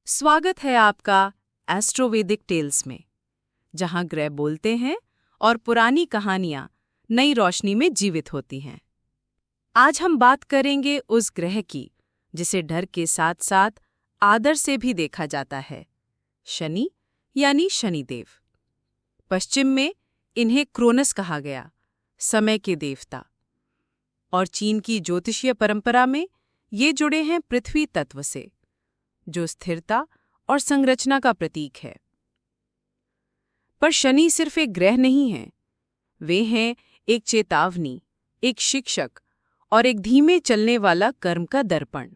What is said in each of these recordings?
स्वागत है आपका एस्ट्रोवेदिक टेल्स में, जहां ग्रह बोलते हैं और पुरानी कहानियां नई रोशनी में जीवित होती हैं। आज हम बात करेंगे उस ग्रह की जिसे डर के साथ साथ आदर से भी देखा जाता है, शनि यानी शनिदेव। पश्चिम में इन्हें क्रोनस कहा गया, समय के देवता, और चीन की ज्योतिषीय परंपरा में ये जुड़े हैं पृथ्वी तत्व से, जो स्थिरता और संरचना का प्रतीक है। पर शनि सिर्फ एक ग्रह नहीं है, वे हैं एक चेतावनी, एक शिक्षक और एक धीमे चलने वाला कर्म का दर्पण।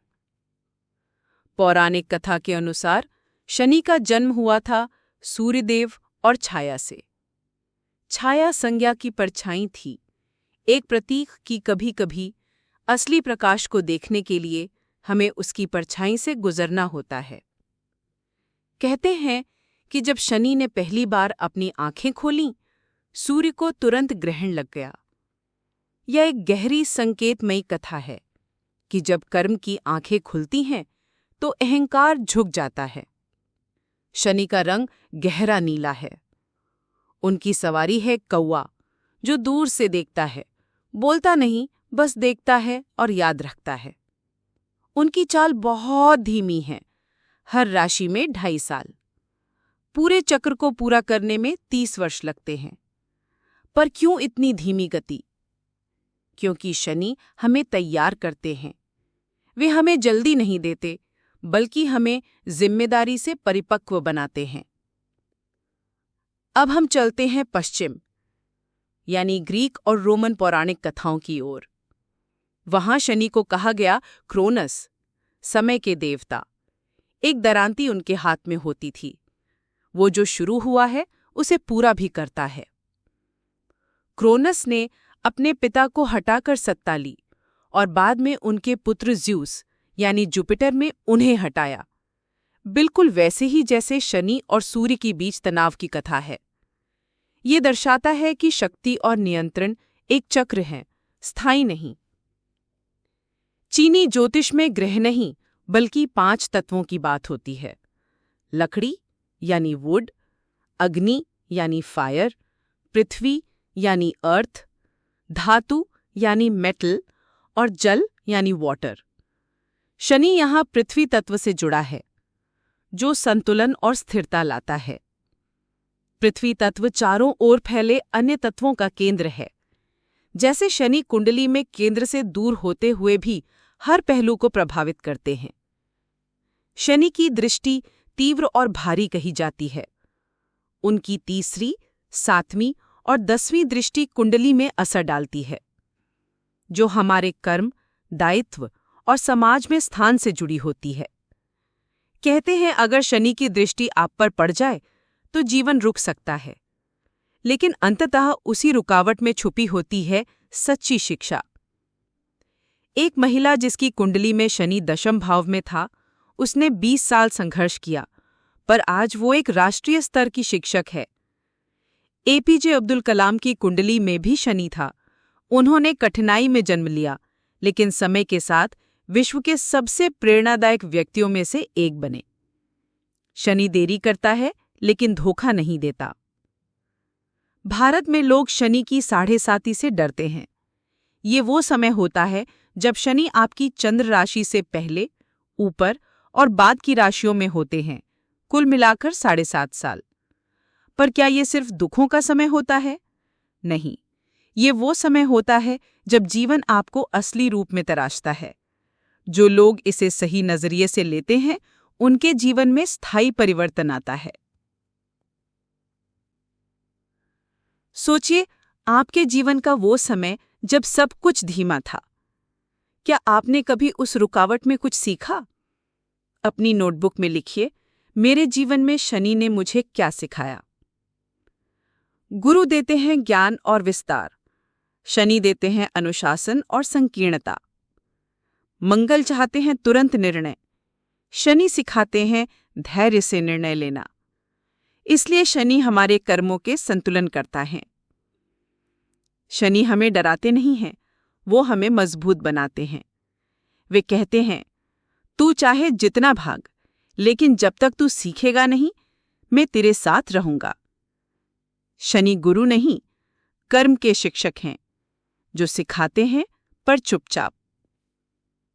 पौराणिक कथा के अनुसार शनि का जन्म हुआ था सूर्यदेव और छाया से। छाया संज्ञा की परछाई थी, एक प्रतीक कि कभी-कभी असली प्रकाश को देखने के लिए हमें उसकी परछाई से गुजरना होता है। कहते हैं कि जब शनि ने पहली बार अपनी आंखें खोलीं, सूर्य को तुरंत ग्रहण लग गया। यह एक गहरी संकेतमयी कथा है कि जब कर्म की आंखें खुलती हैं तो अहंकार झुक जाता है। शनि का रंग गहरा नीला है। उनकी सवारी है कौवा, जो दूर से देखता है, बोलता नहीं, बस देखता है और याद रखता है। उनकी चाल बहुत धीमी है, हर राशि में 2.5 साल। पूरे चक्र को पूरा करने में 30 वर्ष लगते हैं। पर क्यों इतनी धीमी गति? क्योंकि शनि हमें तैयार करते हैं। वे हमें जल्दी नहीं देते, बल्कि हमें जिम्मेदारी से परिपक्व बनाते हैं। अब हम चलते हैं पश्चिम, यानी ग्रीक और रोमन पौराणिक कथाओं की ओर। वहां शनि को कहा गया क्रोनस, समय के देवता। एक दरांती उनके हाथ में होती थी। वो जो शुरू हुआ है उसे पूरा भी करता है। क्रोनस ने अपने पिता को हटाकर सत्ता ली और बाद में उनके पुत्र ज्यूस यानी जुपिटर में उन्हें हटाया, बिल्कुल वैसे ही जैसे शनि और सूर्य के बीच तनाव की कथा है। ये दर्शाता है कि शक्ति और नियंत्रण एक चक्र है, स्थायी नहीं। चीनी ज्योतिष में ग्रह नहीं बल्कि 5 तत्वों की बात होती है। लकड़ी यानी वुड, अग्नि यानी फायर, पृथ्वी यानी अर्थ, धातु यानी मेटल और जल यानी वाटर। शनि यहाँ पृथ्वी तत्व से जुड़ा है, जो संतुलन और स्थिरता लाता है। पृथ्वी तत्व चारों ओर फैले अन्य तत्वों का केंद्र है। जैसे शनि कुंडली में केंद्र से दूर होते हुए भी हर पहलू को प्रभावित करते हैं। शनि की दृष्टि तीव्र और भारी कही जाती है। उनकी तीसरी, 7वीं और 10वीं दृष्टि कुंडली में असर डालती है, जो हमारे कर्म, दायित्व और समाज में स्थान से जुड़ी होती है। कहते हैं अगर शनि की दृष्टि आप पर पड़ जाए तो जीवन रुक सकता है, लेकिन अंततः उसी रुकावट में छुपी होती है सच्ची शिक्षा। एक महिला जिसकी कुंडली में शनि दशम भाव में था, उसने 20 साल संघर्ष किया, पर आज वो एक राष्ट्रीय स्तर की शिक्षक है। एपीजे अब्दुल कलाम की कुंडली में भी शनि था। उन्होंने कठिनाई में जन्म लिया, लेकिन समय के साथ विश्व के सबसे प्रेरणादायक व्यक्तियों में से एक बने। शनि देरी करता है, लेकिन धोखा नहीं देता। भारत में लोग शनि की 7.5 से डरते हैं। ये वो समय होता है जब शनि आपकी चंद्र राशि से पहले, ऊपर और बाद की राशियों में होते हैं, कुल मिलाकर 7.5 साल। पर क्या ये सिर्फ दुखों का समय होता है? नहीं, ये वो समय होता है जब जीवन आपको असली रूप में तराशता है। जो लोग इसे सही नजरिए से लेते हैं, उनके जीवन में स्थायी परिवर्तन आता है। सोचिए, आपके जीवन का वो समय जब सब कुछ धीमा था। क्या आपने कभी उस रुकावट में कुछ सीखा? अपनी नोटबुक में लिखिए, मेरे जीवन में शनि ने मुझे क्या सिखाया। गुरु देते हैं ज्ञान और विस्तार, शनि देते हैं अनुशासन और संकीर्णता। मंगल चाहते हैं तुरंत निर्णय, शनि सिखाते हैं धैर्य से निर्णय लेना। इसलिए शनि हमारे कर्मों के संतुलन करता है। शनि हमें डराते नहीं हैं, वो हमें मजबूत बनाते हैं। वे कहते हैं, तू चाहे जितना भाग, लेकिन जब तक तू सीखेगा नहीं, मैं तेरे साथ रहूंगा। शनि गुरु नहीं, कर्म के शिक्षक हैं, जो सिखाते हैं पर चुपचाप।